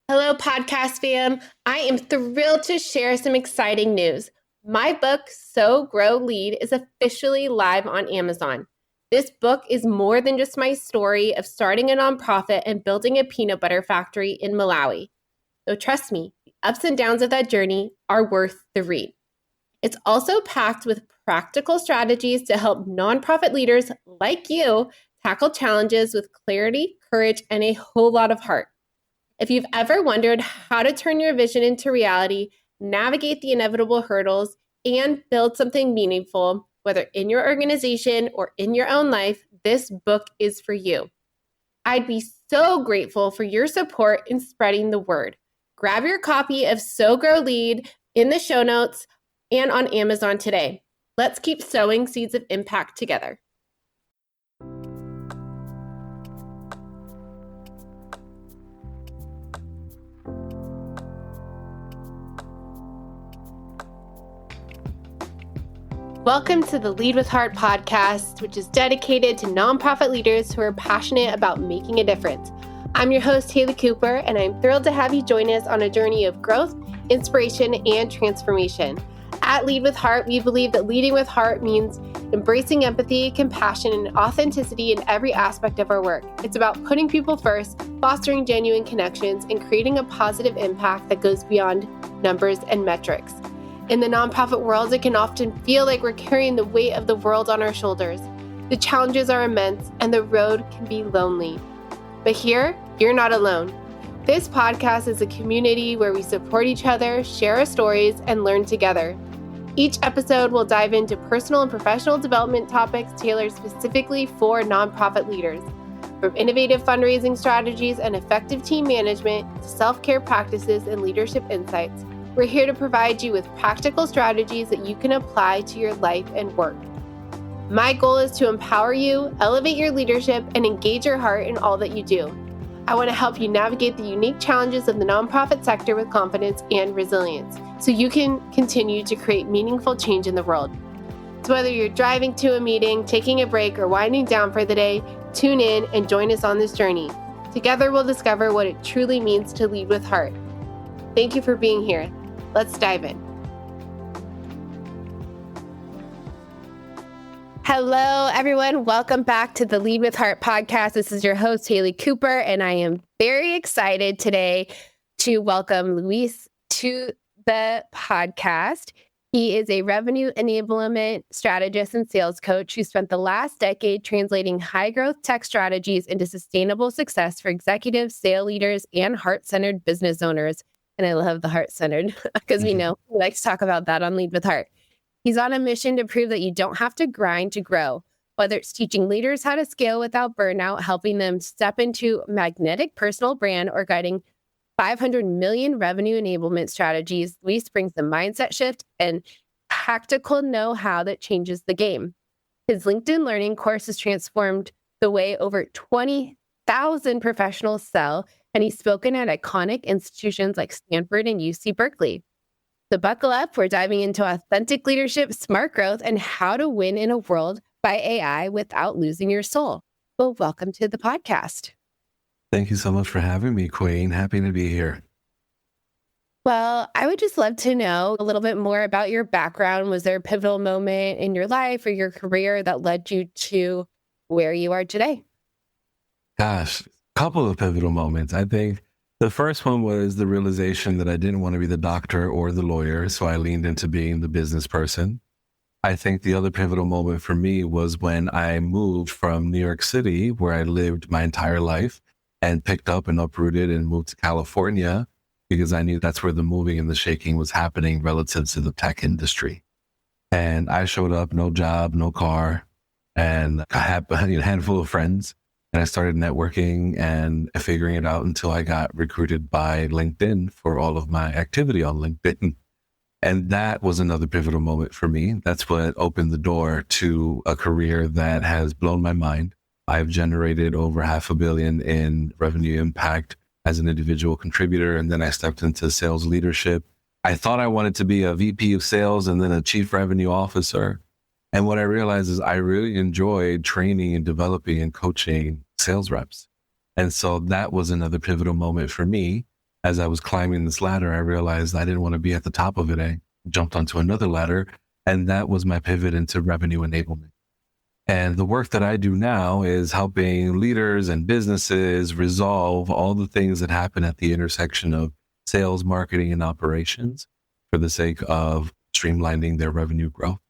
Hello, podcast fam. I am thrilled to share some exciting news. My book, So Grow Lead, is officially live on Amazon. This book is more than just my story of starting a nonprofit and building a peanut butter factory in Malawi. So trust me, the ups and downs of that journey are worth the read. It's also packed with practical strategies to help nonprofit leaders like you tackle challenges with clarity, courage, and a whole lot of heart. If you've ever wondered how to turn your vision into reality, navigate the inevitable hurdles, and build something meaningful, whether in your organization or in your own life, this book is for you. I'd be so grateful for your support in spreading the word. Grab your copy of So Grow Lead in the show notes and on Amazon today. Let's keep sowing seeds of impact together. Welcome to the Lead with Heart podcast, which is dedicated to nonprofit leaders who are passionate about making a difference. I'm your host, Haley Cooper, and I'm thrilled to have you join us on a journey of growth, inspiration, and transformation. At Lead with Heart, we believe that leading with heart means embracing empathy, compassion, and authenticity in every aspect of our work. It's about putting people first, fostering genuine connections, and creating a positive impact that goes beyond numbers and metrics. In the nonprofit world, it can often feel like we're carrying the weight of the world on our shoulders. The challenges are immense and the road can be lonely. But here, you're not alone. This podcast is a community where we support each other, share our stories, and learn together. Each episode will dive into personal and professional development topics tailored specifically for nonprofit leaders. From innovative fundraising strategies and effective team management to self-care practices and leadership insights, we're here to provide you with practical strategies that you can apply to your life and work. My goal is to empower you, elevate your leadership, and engage your heart in all that you do. I want to help you navigate the unique challenges of the nonprofit sector with confidence and resilience, so you can continue to create meaningful change in the world. So whether you're driving to a meeting, taking a break, or winding down for the day, tune in and join us on this journey. Together we'll discover what it truly means to lead with heart. Thank you for being here. Let's dive in. Hello, everyone. Welcome back to the Lead with Heart podcast. This is your host, Haley Cooper, and I am very excited today to welcome Luis to the podcast. He is a revenue enablement strategist and sales coach who spent the last decade translating high-growth tech strategies into sustainable success for executives, sales leaders, and heart-centered business owners. And I love the heart-centered because we know we like to talk about that on Lead with Heart. He's on a mission to prove that you don't have to grind to grow, whether it's teaching leaders how to scale without burnout, helping them step into magnetic personal brand, or guiding 500 million revenue enablement strategies. Luis brings the mindset shift and tactical know-how that changes the game. His LinkedIn Learning course has transformed the way over 20,000 professionals sell, and he's spoken at iconic institutions like Stanford and UC Berkeley. So buckle up, we're diving into authentic leadership, smart growth, and how to win in a world by AI without losing your soul. Well, welcome to the podcast. Thank you so much for having me, Queen. Happy to be here. Well, I would just love to know a little bit more about your background. Was there a pivotal moment in your life or your career that led you to where you are today? Gosh, a couple of pivotal moments. I think the first one was the realization that I didn't want to be the doctor or the lawyer, so I leaned into being the business person. I think the other pivotal moment for me was when I moved from New York City, where I lived my entire life, and picked up and uprooted and moved to California because I knew that's where the moving and the shaking was happening relative to the tech industry. And I showed up, no job, no car, and I had a handful of friends. And I started networking and figuring it out until I got recruited by LinkedIn for all of my activity on LinkedIn. And that was another pivotal moment for me. That's what opened the door to a career that has blown my mind. I've generated over $500 million in revenue impact as an individual contributor. And then I stepped into sales leadership. I thought I wanted to be a VP of sales and then a chief revenue officer. And what I realized is I really enjoyed training and developing and coaching sales reps. And so that was another pivotal moment for me. as I was climbing this ladder, I realized I didn't want to be at the top of it. I jumped onto another ladder, and that was my pivot into revenue enablement. And the work that I do now is helping leaders and businesses resolve all the things that happen at the intersection of sales, marketing, and operations for the sake of streamlining their revenue growth.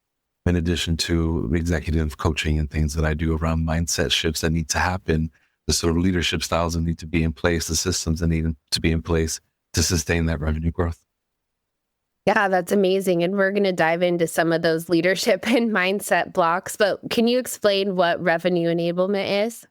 In addition to executive coaching and things that I do around mindset shifts that need to happen, the sort of leadership styles that need to be in place, the systems that need to be in place to sustain that revenue growth. Yeah, that's amazing. And we're going to dive into some of those leadership and mindset blocks. But can you explain what revenue enablement is?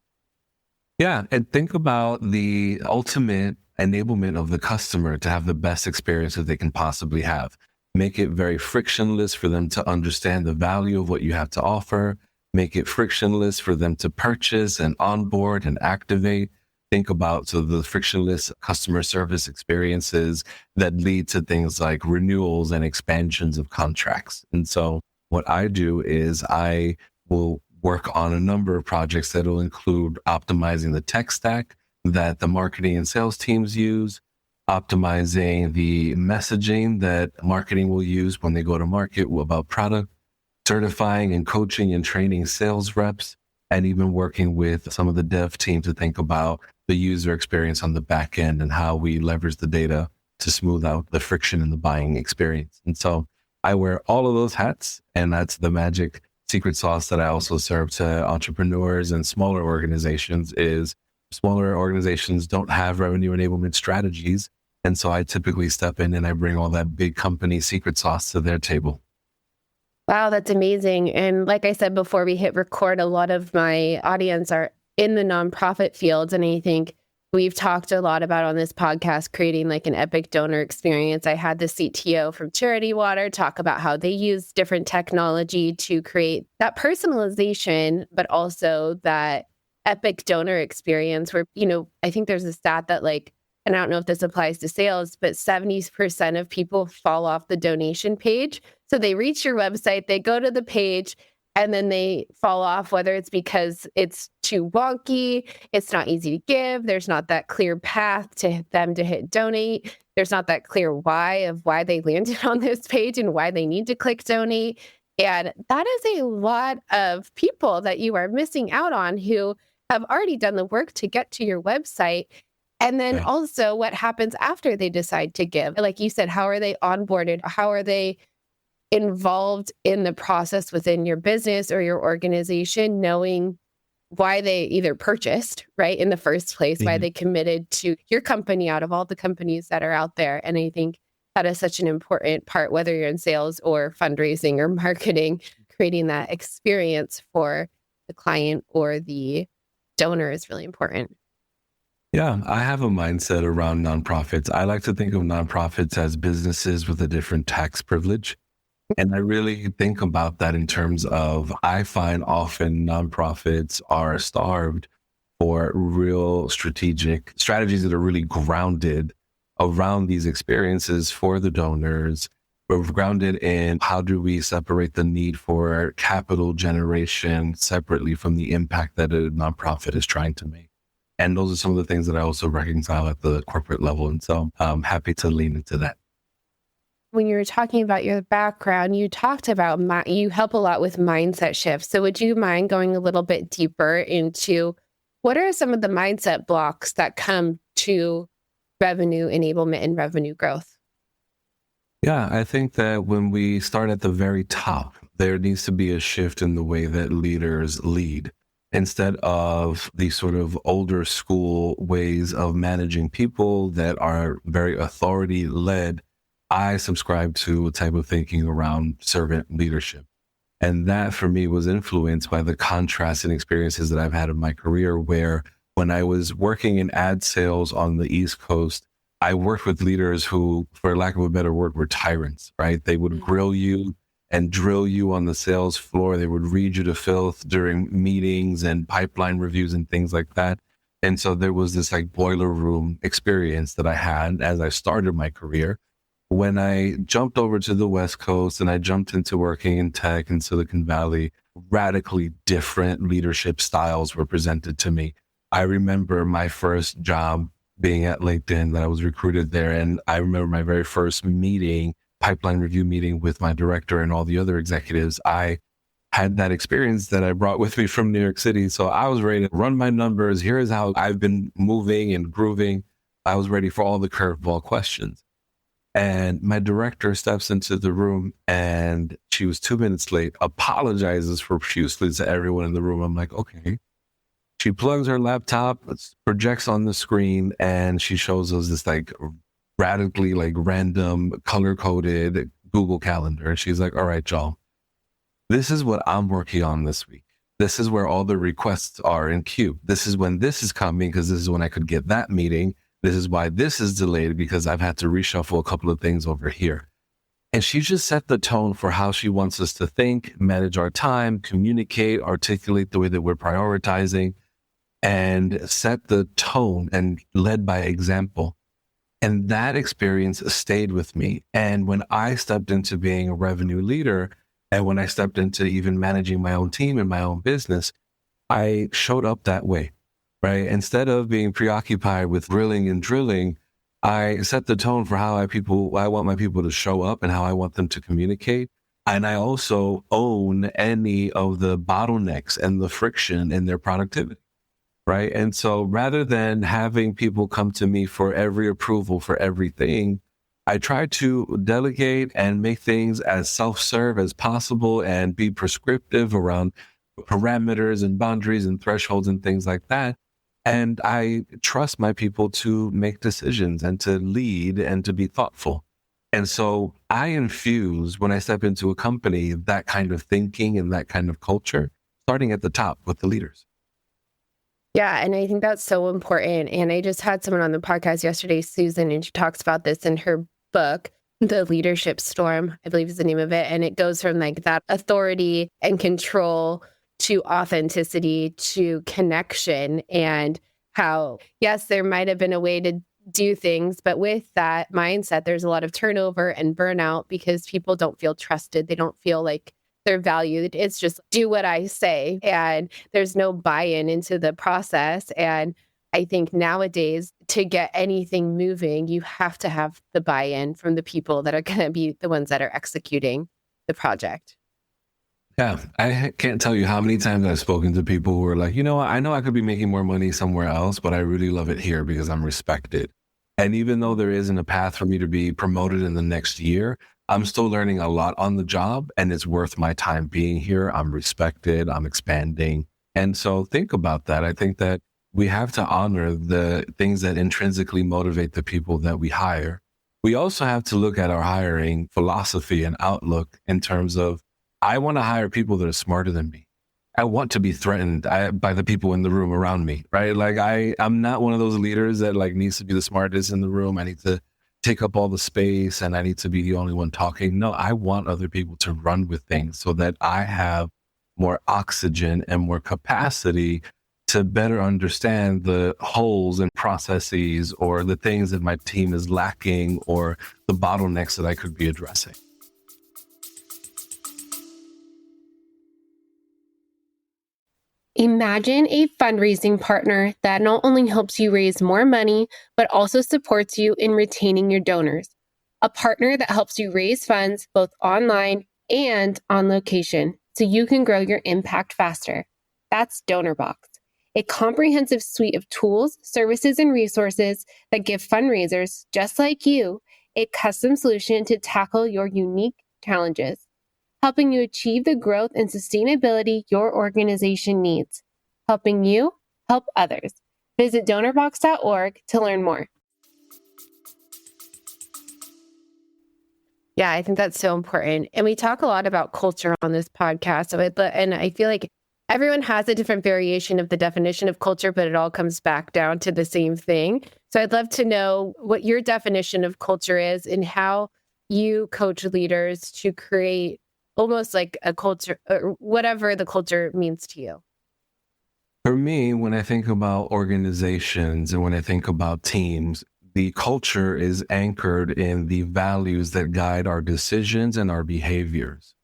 Yeah. And think about the ultimate enablement of the customer to have the best experience that they can possibly have. Make it very frictionless for them to understand the value of what you have to offer. Make it frictionless for them to purchase and onboard and activate. Think about the frictionless customer service experiences that lead to things like renewals and expansions of contracts. And so what I do is I will work on a number of projects that will include optimizing the tech stack that the marketing and sales teams use, optimizing the messaging that marketing will use when they go to market about product, certifying and coaching and training sales reps, and even working with some of the dev team to think about the user experience on the back end and how we leverage the data to smooth out the friction in the buying experience. And so I wear all of those hats, and that's the magic secret sauce that I also serve to entrepreneurs and smaller organizations. Is smaller organizations don't have revenue enablement strategies. And so I typically step in and I bring all that big company secret sauce to their table. Wow, that's amazing. And like I said before we hit record, a lot of my audience are in the nonprofit fields. And I think we've talked a lot about on this podcast, creating like an epic donor experience. I had the CTO from Charity Water talk about how they use different technology to create that personalization, but also that epic donor experience where, I think there's a stat that and I don't know if this applies to sales, but 70% of people fall off the donation page. So they reach your website, they go to the page, and then they fall off, whether it's because it's too wonky, it's not easy to give, there's not that clear path to them to hit donate, there's not that clear why of why they landed on this page and why they need to click donate. And that is a lot of people that you are missing out on who have already done the work to get to your website. And then also what happens after they decide to give. Like you said, how are they onboarded? How are they involved in the process within your business or your organization, knowing why they either purchased, right, in the first place, why they committed to your company out of all the companies that are out there. And I think that is such an important part, whether you're in sales or fundraising or marketing, creating that experience for the client or the donor is really important. Yeah, I have a mindset around nonprofits. I like to think of nonprofits as businesses with a different tax privilege. And I really think about that in terms of, I find often nonprofits are starved for real strategic strategies that are really grounded around these experiences for the donors. We're grounded in how do we separate the need for capital generation separately from the impact that a nonprofit is trying to make. And those are some of the things that I also reconcile at the corporate level. And so I'm happy to lean into that. When you were talking about your background, you talked about you help a lot with mindset shifts. So would you mind going a little bit deeper into what are some of the mindset blocks that come to revenue enablement and revenue growth? Yeah, I think that when we start at the very top, there needs to be a shift in the way that leaders lead. Instead of the sort of older school ways of managing people that are very authority led, I subscribe to a type of thinking around servant leadership. And that for me was influenced by the contrast and experiences that I've had in my career, where when I was working in ad sales on the East Coast, I worked with leaders who, for lack of a better word, were tyrants, right? They would grill you and drill you on the sales floor. They would read you to filth during meetings and pipeline reviews and things like that. And so there was this boiler room experience that I had as I started my career. When I jumped over to the West Coast and I jumped into working in tech in Silicon Valley, radically different leadership styles were presented to me. I remember my first job being at LinkedIn that I was recruited there. And I remember my very first meeting, pipeline review meeting with my director and all the other executives. I had that experience that I brought with me from New York City. So I was ready to run my numbers. Here's how I've been moving and grooving. I was ready for all the curveball questions. And my director steps into the room and she was 2 minutes late, apologizes profusely to everyone in the room. I'm like, okay. She plugs her laptop, projects on the screen, and she shows us this like radically like random color-coded Google Calendar. And she's like, all right, y'all, this is what I'm working on this week. This is where all the requests are in queue. This is when this is coming because this is when I could get that meeting. This is why this is delayed because I've had to reshuffle a couple of things over here. And she just set the tone for how she wants us to think, manage our time, communicate, articulate the way that we're prioritizing, and set the tone and led by example. And that experience stayed with me. And when I stepped into being a revenue leader, and when I stepped into even managing my own team and my own business, I showed up that way, right? Instead of being preoccupied with grilling and drilling, I set the tone for how I want my people to show up and how I want them to communicate. And I also own any of the bottlenecks and the friction in their productivity, right? And so rather than having people come to me for every approval for everything, I try to delegate and make things as self-serve as possible and be prescriptive around parameters and boundaries and thresholds and things like that. And I trust my people to make decisions and to lead and to be thoughtful. And so I infuse, when I step into a company, that kind of thinking and that kind of culture, starting at the top with the leaders. Yeah, and I think that's so important. And I just had someone on the podcast yesterday, Susan, and she talks about this in her book, The Leadership Storm, I believe is the name of it. And it goes from like that authority and control to authenticity to connection, and how, yes, there might have been a way to do things, but with that mindset, there's a lot of turnover and burnout because people don't feel trusted. They don't feel like they're valued. It's just do what I say, and there's no buy-in into the process. And I think nowadays, to get anything moving, you have to have the buy-in from the people that are going to be the ones that are executing the project. Yeah, I can't tell you how many times I've spoken to people who are like, you know what, I know I could be making more money somewhere else, but I really love it here because I'm respected. And even though there isn't a path for me to be promoted in the next year, I'm still learning a lot on the job, and it's worth my time being here. I'm respected, I'm expanding. And so think about that. I think that we have to honor the things that intrinsically motivate the people that we hire. We also have to look at our hiring philosophy and outlook in terms of, I want to hire people that are smarter than me. I want to be threatened by the people in the room around me, right? Like I'm not one of those leaders that like needs to be the smartest in the room. I need to take up all the space and I need to be the only one talking. No, I want other people to run with things so that I have more oxygen and more capacity to better understand the holes and processes or the things that my team is lacking or the bottlenecks that I could be addressing. Imagine a fundraising partner that not only helps you raise more money, but also supports you in retaining your donors. A partner that helps you raise funds both online and on location so you can grow your impact faster. That's DonorBox, a comprehensive suite of tools, services, and resources that give fundraisers just like you a custom solution to tackle your unique challenges, helping you achieve the growth and sustainability your organization needs, helping you help others. Visit donorbox.org to learn more. Yeah, I think that's so important. And we talk a lot about culture on this podcast. And I feel like everyone has a different variation of the definition of culture, but it all comes back down to the same thing. So I'd love to know what your definition of culture is and how you coach leaders to create almost like a culture, or whatever the culture means to you. For me, when I think about organizations and when I think about teams, the culture is anchored in the values that guide our decisions and our behaviors.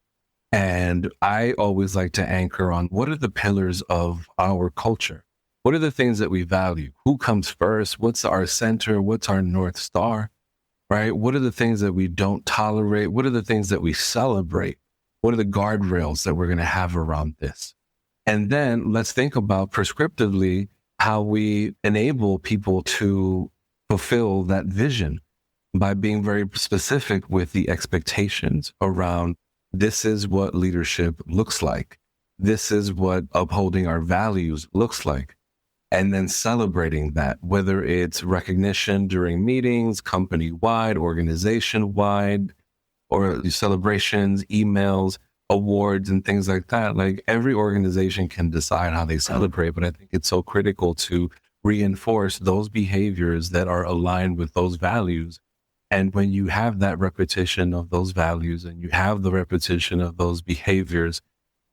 And I always like to anchor on what are the pillars of our culture. What are the things that we value? Who comes first? What's our center? What's our North Star? Right? What are the things that we don't tolerate? What are the things that we celebrate? What are the guardrails that we're going to have around this? And then let's think about prescriptively how we enable people to fulfill that vision by being very specific with the expectations around this is what leadership looks like. This is what upholding our values looks like. And then celebrating that, whether it's recognition during meetings, company-wide, organization-wide, or celebrations, emails, awards, and things like that. Like every organization can decide how they celebrate, but I think it's so critical to reinforce those behaviors that are aligned with those values. And when you have that repetition of those values and you have the repetition of those behaviors,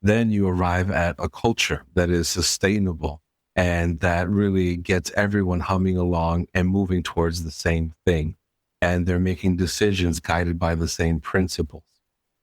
then you arrive at a culture that is sustainable and that really gets everyone humming along and moving towards the same thing. And they're making decisions guided by the same principles.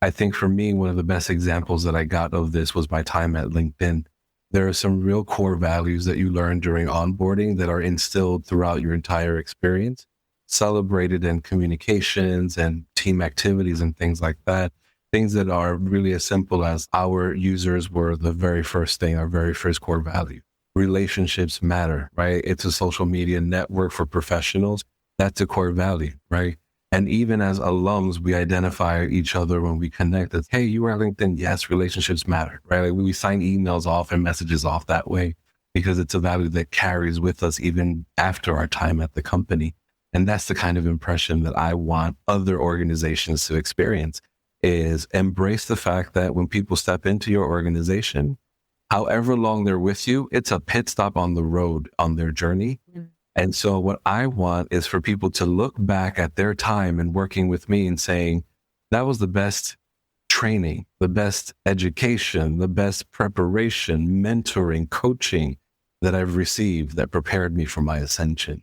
I think for me, one of the best examples that I got of this was my time at LinkedIn. There are some real core values that you learn during onboarding that are instilled throughout your entire experience, celebrated in communications and team activities and things like that. Things that are really as simple as our users were the very first thing, our very first core value. Relationships matter, right? It's a social media network for professionals. That's a core value, right? And even as alums, we identify each other when we connect as, hey, you are on LinkedIn. Yes, relationships matter, right? Like we sign emails off and messages off that way because it's a value that carries with us even after our time at the company. And that's the kind of impression that I want other organizations to experience, is embrace the fact that when people step into your organization, however long they're with you, it's a pit stop on the road on their journey. Mm-hmm. And so what I want is for people to look back at their time and working with me and saying, that was the best training, the best education, the best preparation, mentoring, coaching that I've received that prepared me for my ascension.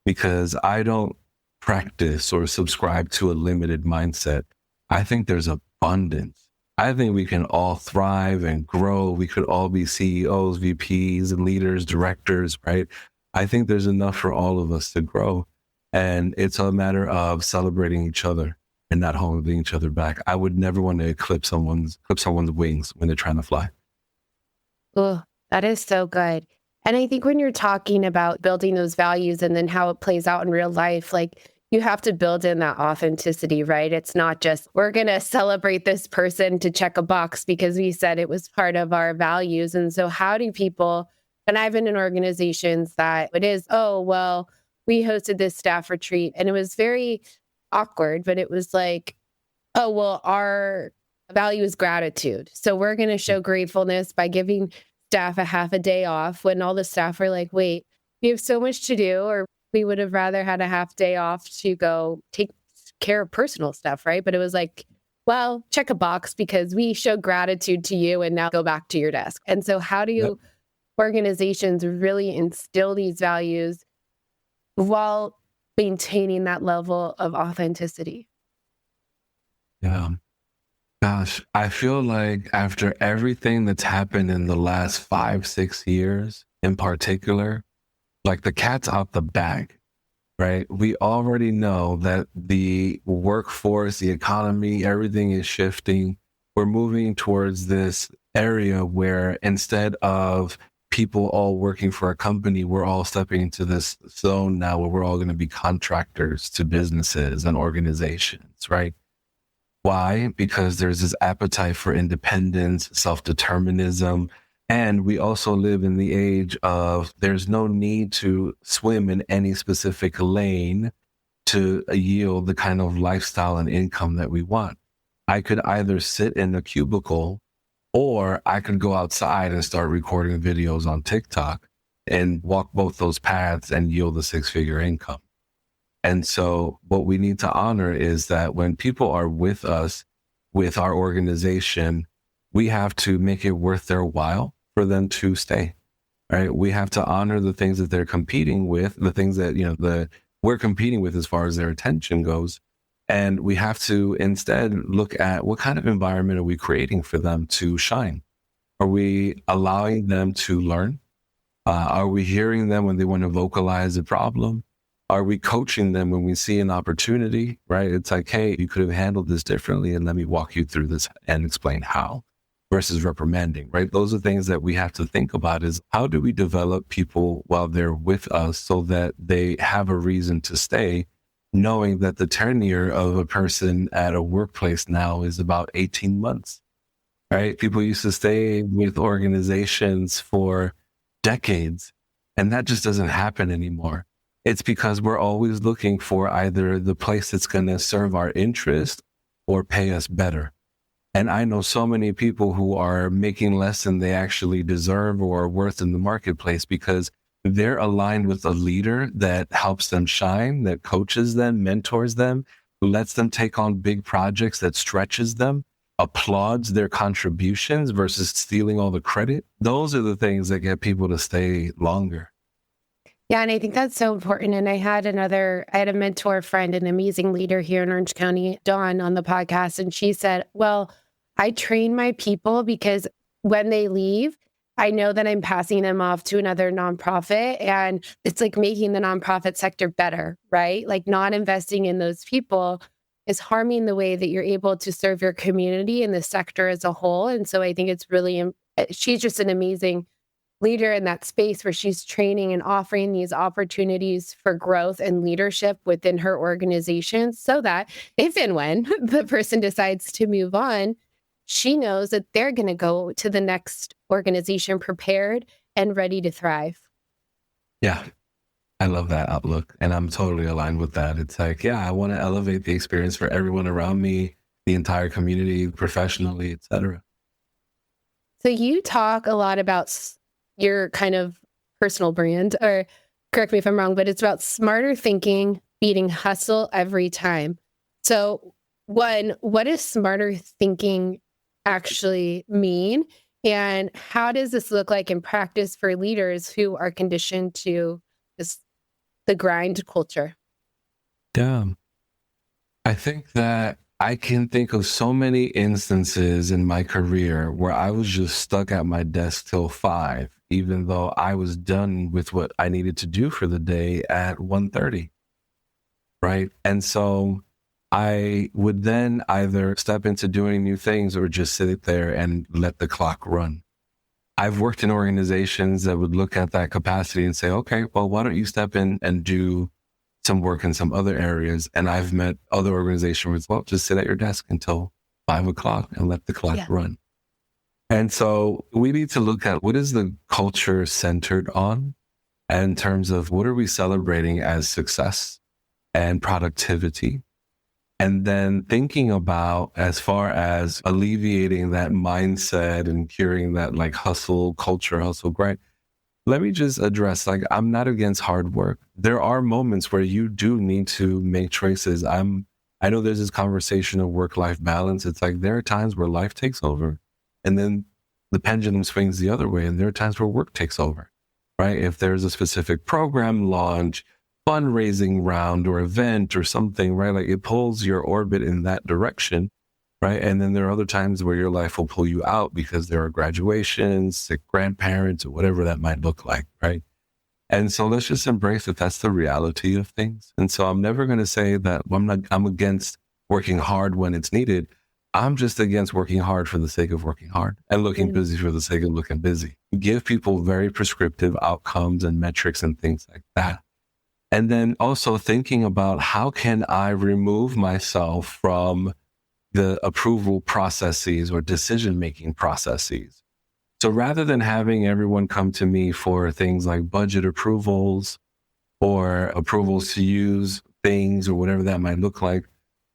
Because I don't practice or subscribe to a limited mindset. I think there's abundance. I think we can all thrive and grow. We could all be CEOs, VPs, and leaders, directors, right? I think there's enough for all of us to grow. And it's a matter of celebrating each other and not holding each other back. I would never want to clip someone's wings when they're trying to fly. Oh, that is so good. And I think when you're talking about building those values and then how it plays out in real life, like you have to build in that authenticity, right? It's not just, we're going to celebrate this person to check a box because we said it was part of our values. And so how do people, and I've been in organizations that it is, oh, well, we hosted this staff retreat and it was very awkward, but it was like, oh, well, our value is gratitude. So we're going to show gratefulness by giving staff a half a day off, when all the staff were like, wait, we have so much to do, or we would have rather had a half day off to go take care of personal stuff, right? But it was like, well, check a box because we show gratitude to you and now go back to your desk. And so how do organizations really instill these values while maintaining that level of authenticity? Yeah. Gosh, I feel like after everything that's happened in the last 5-6 years in particular, like the cat's out the bag, right? We already know that the workforce, the economy, everything is shifting. We're moving towards this area where instead of people all working for a company, we're all stepping into this zone now where we're all going to be contractors to businesses and organizations, right? Why? Because there's this appetite for independence, self-determinism, and we also live in the age of there's no need to swim in any specific lane to yield the kind of lifestyle and income that we want. I could either sit in a cubicle or I could go outside and start recording videos on TikTok and walk both those paths and yield a 6-figure income. And so what we need to honor is that when people are with us, with our organization, we have to make it worth their while for them to stay, right? We have to honor the things that they're competing with, the things that, we're competing with as far as their attention goes. And we have to instead look at what kind of environment are we creating for them to shine? Are we allowing them to learn? Are we hearing them when they want to vocalize a problem? Are we coaching them when we see an opportunity, right? It's like, hey, you could have handled this differently and let me walk you through this and explain how, versus reprimanding, right? Those are things that we have to think about is how do we develop people while they're with us so that they have a reason to stay, knowing that the tenure of a person at a workplace now is about 18 months, right? People used to stay with organizations for decades, and that just doesn't happen anymore. It's because we're always looking for either the place that's going to serve our interest or pay us better. And I know so many people who are making less than they actually deserve or are worth in the marketplace because they're aligned with a leader that helps them shine, that coaches them, mentors them, lets them take on big projects, that stretches them, applauds their contributions versus stealing all the credit. Those are the things that get people to stay longer. Yeah, and I think that's so important. And I had a mentor friend, an amazing leader here in Orange County, Dawn, on the podcast. And she said, well, I train my people because when they leave, I know that I'm passing them off to another nonprofit, and it's like making the nonprofit sector better, right? Like not investing in those people is harming the way that you're able to serve your community and the sector as a whole. And so I think it's really, she's just an amazing leader in that space where she's training and offering these opportunities for growth and leadership within her organization so that if and when the person decides to move on, she knows that they're going to go to the next organization prepared and ready to thrive. Yeah, I love that outlook. And I'm totally aligned with that. It's like, yeah, I want to elevate the experience for everyone around me, the entire community, professionally, et cetera. So you talk a lot about your kind of personal brand, or correct me if I'm wrong, but it's about smarter thinking, beating hustle every time. So one, what does smarter thinking actually mean? And how does this look like in practice for leaders who are conditioned to the grind culture? Yeah. I think that I can think of so many instances in my career where I was just stuck at my desk till 5, even though I was done with what I needed to do for the day at 1:30. Right. And so I would then either step into doing new things or just sit there and let the clock run. I've worked in organizations that would look at that capacity and say, okay, well, why don't you step in and do some work in some other areas? And I've met other organizations where, well, just sit at your desk until 5 o'clock and let the clock run. And so we need to look at what is the culture centered on in terms of what are we celebrating as success and productivity? And then thinking about as far as alleviating that mindset and curing that like hustle culture, hustle grind. Let me just address, like, I'm not against hard work. There are moments where you do need to make choices. I know there's this conversation of work-life balance. It's like there are times where life takes over and then the pendulum swings the other way. And there are times where work takes over, right? If there's a specific program launch, fundraising round or event or something, right? Like it pulls your orbit in that direction, right? And then there are other times where your life will pull you out because there are graduations, sick grandparents, or whatever that might look like, right? And so let's just embrace that that's the reality of things. And so I'm never going to say that I'm against working hard when it's needed. I'm just against working hard for the sake of working hard and looking busy for the sake of looking busy. Give people very prescriptive outcomes and metrics and things like that. And then also thinking about how can I remove myself from the approval processes or decision-making processes. So rather than having everyone come to me for things like budget approvals or approvals to use things or whatever that might look like,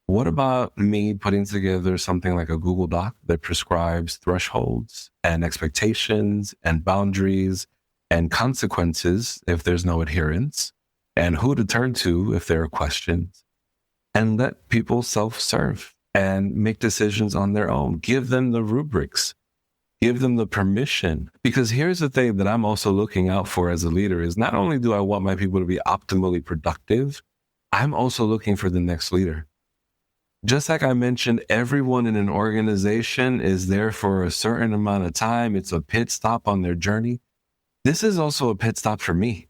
what about me putting together something like a Google Doc that prescribes thresholds and expectations and boundaries and consequences if there's no adherence, and who to turn to if there are questions, and let people self-serve and make decisions on their own. Give them the rubrics, give them the permission. Because here's the thing that I'm also looking out for as a leader is not only do I want my people to be optimally productive, I'm also looking for the next leader. Just like I mentioned, everyone in an organization is there for a certain amount of time. It's a pit stop on their journey. this is also a pit stop for me.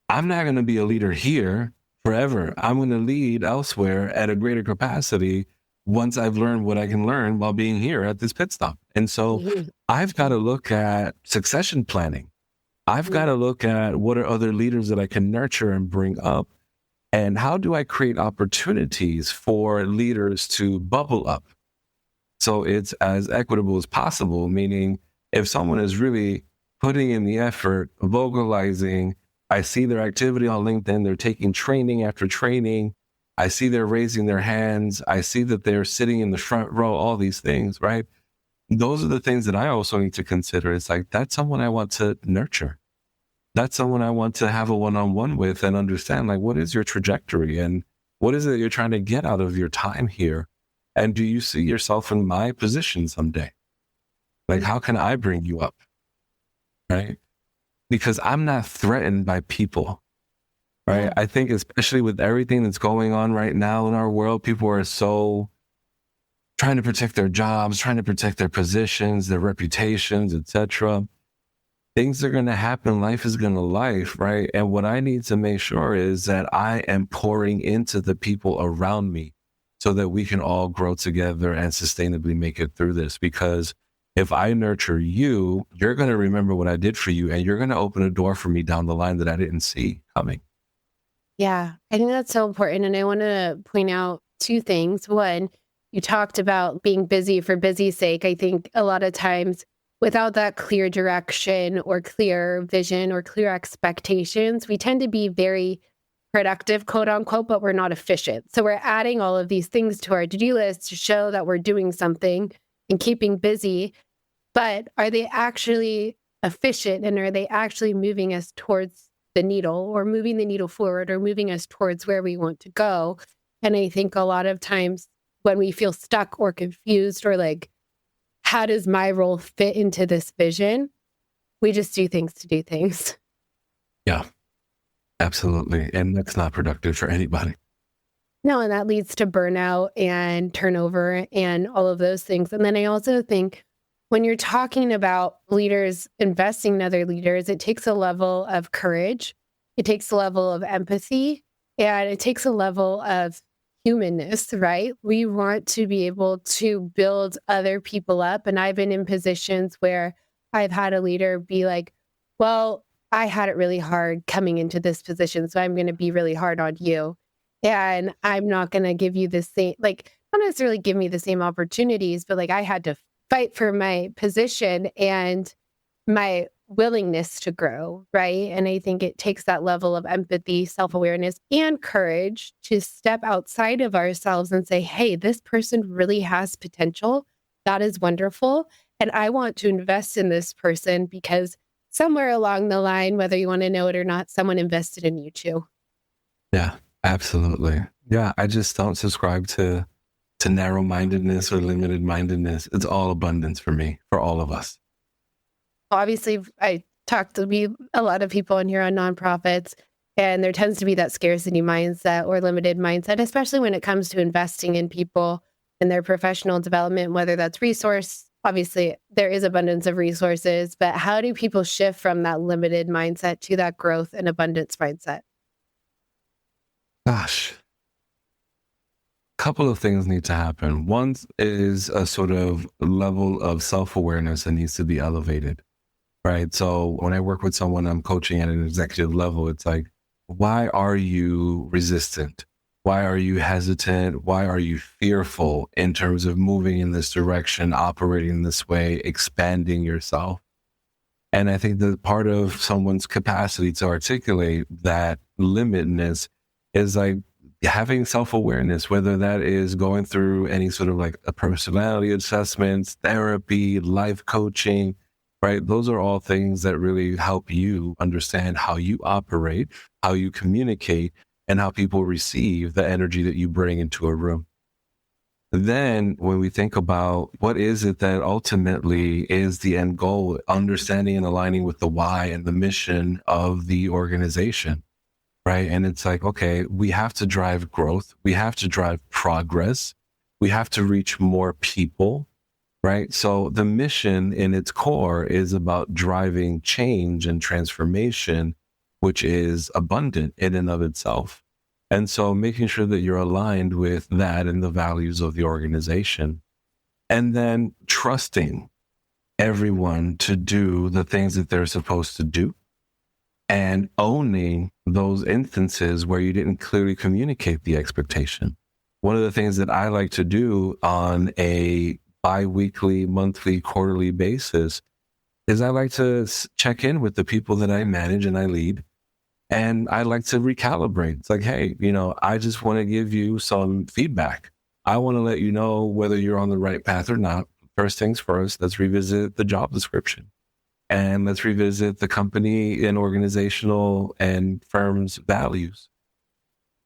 I'm not going to be a leader here forever. I'm going to lead elsewhere at a greater capacity once I've learned what I can learn while being here at this pit stop. And so I've got to look at succession planning. I've got to look at what are other leaders that I can nurture and bring up. And how do I create opportunities for leaders to bubble up? So it's as equitable as possible, meaning if someone is really putting in the effort, vocalizing, I see their activity on LinkedIn, they're taking training after training, I see they're raising their hands, I see that they're sitting in the front row, all these things, right? Those are the things that I also need to consider. It's like, that's someone I want to nurture. That's someone I want to have a one-on-one with and understand, like, what is your trajectory and what is it you're trying to get out of your time here? And do you see yourself in my position someday? Like, how can I bring you up? Right? Because I'm not threatened by people, right? Yeah. I think especially with everything that's going on right now in our world, people are so trying to protect their jobs, trying to protect their positions, their reputations, etc. Things are going to happen. Life is going to life, right? And what I need to make sure is that I am pouring into the people around me so that we can all grow together and sustainably make it through this. Because if I nurture you, you're going to remember what I did for you, and you're going to open a door for me down the line that I didn't see coming. Yeah, I think that's so important. And I want to point out two things. One, you talked about being busy for busy's sake. I think a lot of times without that clear direction or clear vision or clear expectations, we tend to be very productive, quote unquote, but we're not efficient. So we're adding all of these things to our to-do list to show that we're doing something and keeping busy. But are they actually efficient, and are they actually moving us towards the needle or moving the needle forward or moving us towards where we want to go? And I think a lot of times when we feel stuck or confused or like, how does my role fit into this vision? We just do things to do things. Yeah, absolutely. And that's not productive for anybody. No, and that leads to burnout and turnover and all of those things. And then I also think when you're talking about leaders investing in other leaders, it takes a level of courage, it takes a level of empathy, and it takes a level of humanness, right? We want to be able to build other people up. And I've been in positions where I've had a leader be like, well, I had it really hard coming into this position, so I'm going to be really hard on you. And I'm not going to give you the same, like, not necessarily give me the same opportunities, but like I had to fight for my position and my willingness to grow, right? And I think it takes that level of empathy, self-awareness, and courage to step outside of ourselves and say, hey, this person really has potential. That is wonderful. And I want to invest in this person because somewhere along the line, whether you want to know it or not, someone invested in you too. Yeah, absolutely. Yeah, I just don't subscribe to narrow-mindedness or limited-mindedness. It's all abundance for me, for all of us. Obviously, I talk to a lot of people in here on nonprofits, and there tends to be that scarcity mindset or limited mindset, especially when it comes to investing in people and their professional development, whether that's resource. Obviously, there is abundance of resources, but how do people shift from that limited mindset to that growth and abundance mindset? Gosh, a couple of things need to happen. One is a sort of level of self-awareness that needs to be elevated, right? So when I work with someone, I'm coaching at an executive level, it's like, why are you resistant? Why are you hesitant? Why are you fearful in terms of moving in this direction, operating this way, expanding yourself? And I think that part of someone's capacity to articulate that limitedness is like having self-awareness, whether that is going through any sort of like a personality assessments, therapy, life coaching, right? Those are all things that really help you understand how you operate, how you communicate, and how people receive the energy that you bring into a room. Then when we think about what is it that ultimately is the end goal, understanding and aligning with the why and the mission of the organization, right? And it's like, okay, we have to drive growth. We have to drive progress. We have to reach more people. right? So the mission in its core is about driving change and transformation, which is abundant in and of itself. And so making sure that you're aligned with that and the values of the organization, and then trusting everyone to do the things that they're supposed to do, and owning those instances where you didn't clearly communicate the expectation. One of the things that I like to do on a bi-weekly, monthly, quarterly basis is I like to check in with the people that I manage and I lead. And I like to recalibrate. It's like, hey, I just want to give you some feedback. I want to let you know whether you're on the right path or not. First things first, let's revisit the job description. And let's revisit the company and organizational and firm's values.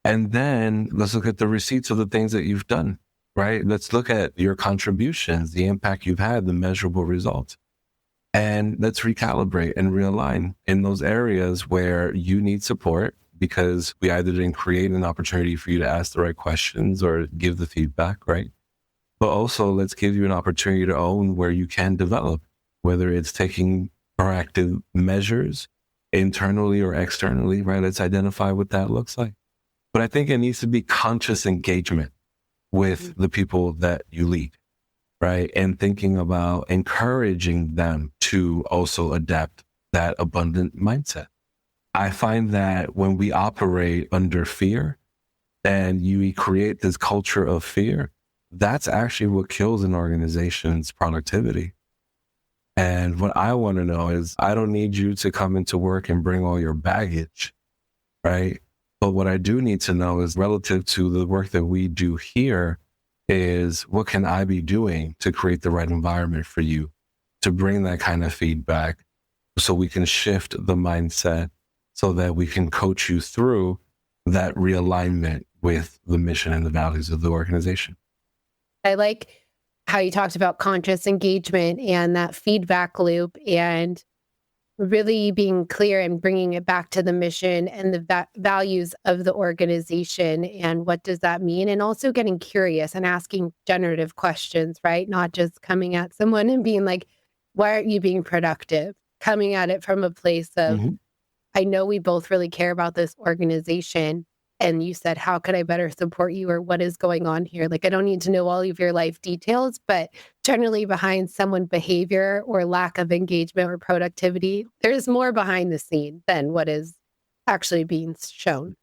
And then let's look at the receipts of the things that you've done, right? Let's look at your contributions, the impact you've had, the measurable results. And let's recalibrate and realign in those areas where you need support, because we either didn't create an opportunity for you to ask the right questions or give the feedback, right? But also let's give you an opportunity to own where you can develop, whether it's taking proactive measures internally or externally, right? Let's identify what that looks like. But I think it needs to be conscious engagement with the people that you lead, right? And thinking about encouraging them to also adapt that abundant mindset. I find that when we operate under fear and you create this culture of fear, that's actually what kills an organization's productivity. And what I want to know is, I don't need you to come into work and bring all your baggage, right? But what I do need to know is, relative to the work that we do here, is what can I be doing to create the right environment for you, to bring that kind of feedback so we can shift the mindset so that we can coach you through that realignment with the mission and the values of the organization. I like how you talked about conscious engagement and that feedback loop, and really being clear and bringing it back to the mission and the values of the organization and what does that mean, and also getting curious and asking generative questions, right? Not just coming at someone and being like, why aren't you being productive? Coming at it from a place of, I know we both really care about this organization. And you said, how could I better support you, or what is going on here? Like, I don't need to know all of your life details, but generally behind someone's behavior or lack of engagement or productivity, there's more behind the scene than what is actually being shown.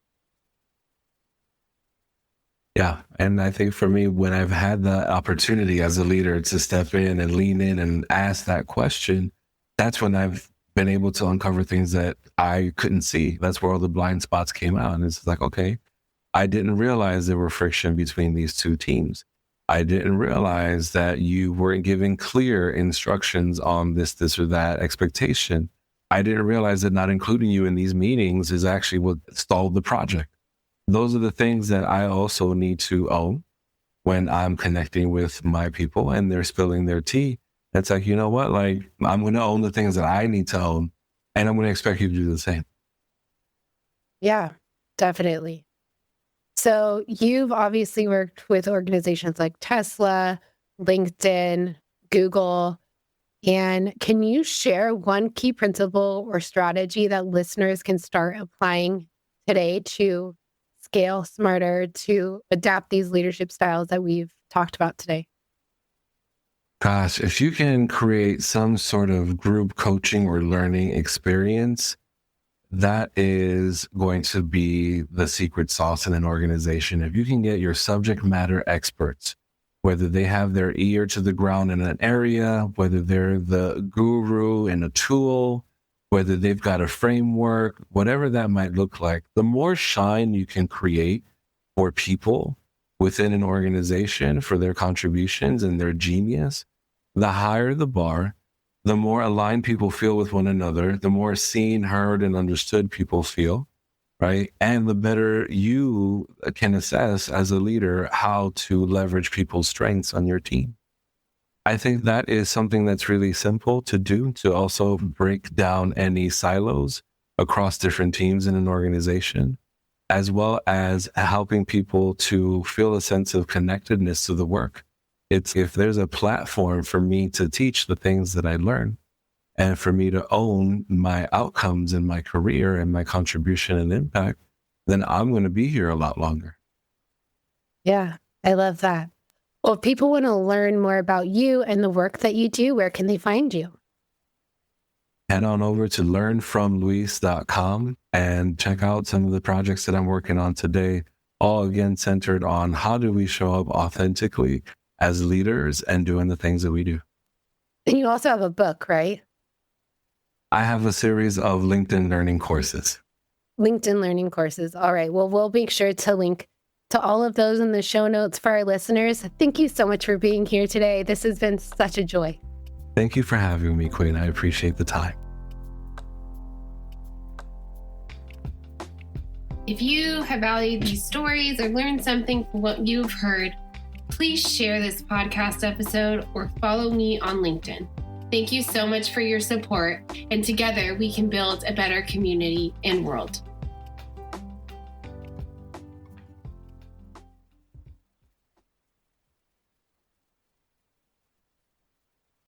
Yeah. And I think for me, when I've had the opportunity as a leader to step in and lean in and ask that question, that's when I've been able to uncover things that I couldn't see. That's where all the blind spots came out. And it's like, okay, I didn't realize there were friction between these two teams. I didn't realize that you weren't giving clear instructions on this or that expectation. I didn't realize that not including you in these meetings is actually what stalled the project. Those are the things that I also need to own when I'm connecting with my people and they're spilling their tea. It's like, you know what? Like, I'm going to own the things that I need to own, and I'm going to expect you to do the same. Yeah, definitely. So you've obviously worked with organizations like Tesla, LinkedIn, Google. And can you share one key principle or strategy that listeners can start applying today to scale smarter, to adapt these leadership styles that we've talked about today? Gosh, if you can create some sort of group coaching or learning experience, that is going to be the secret sauce in an organization. If you can get your subject matter experts, whether they have their ear to the ground in an area, whether they're the guru in a tool, whether they've got a framework, whatever that might look like, the more shine you can create for people within an organization for their contributions and their genius, the higher the bar, the more aligned people feel with one another, the more seen, heard, and understood people feel, right? And the better you can assess as a leader how to leverage people's strengths on your team. I think that is something that's really simple to do, to also break down any silos across different teams in an organization, as well as helping people to feel a sense of connectedness to the work. It's if there's a platform for me to teach the things that I learn and for me to own my outcomes in my career and my contribution and impact, then I'm going to be here a lot longer. Yeah, I love that. Well, if people want to learn more about you and the work that you do, where can they find you? Head on over to learnfromluis.com and check out some of the projects that I'm working on today, all again centered on how do we show up authentically as leaders and doing the things that we do. And you also have a book, right? I have a series of LinkedIn learning courses. LinkedIn learning courses. All right. Well, we'll make sure to link to all of those in the show notes for our listeners. Thank you so much for being here today. This has been such a joy. Thank you for having me, Queen. I appreciate the time. If you have valued these stories or learned something from what you've heard, please share this podcast episode or follow me on LinkedIn. Thank you so much for your support, and together we can build a better community and world.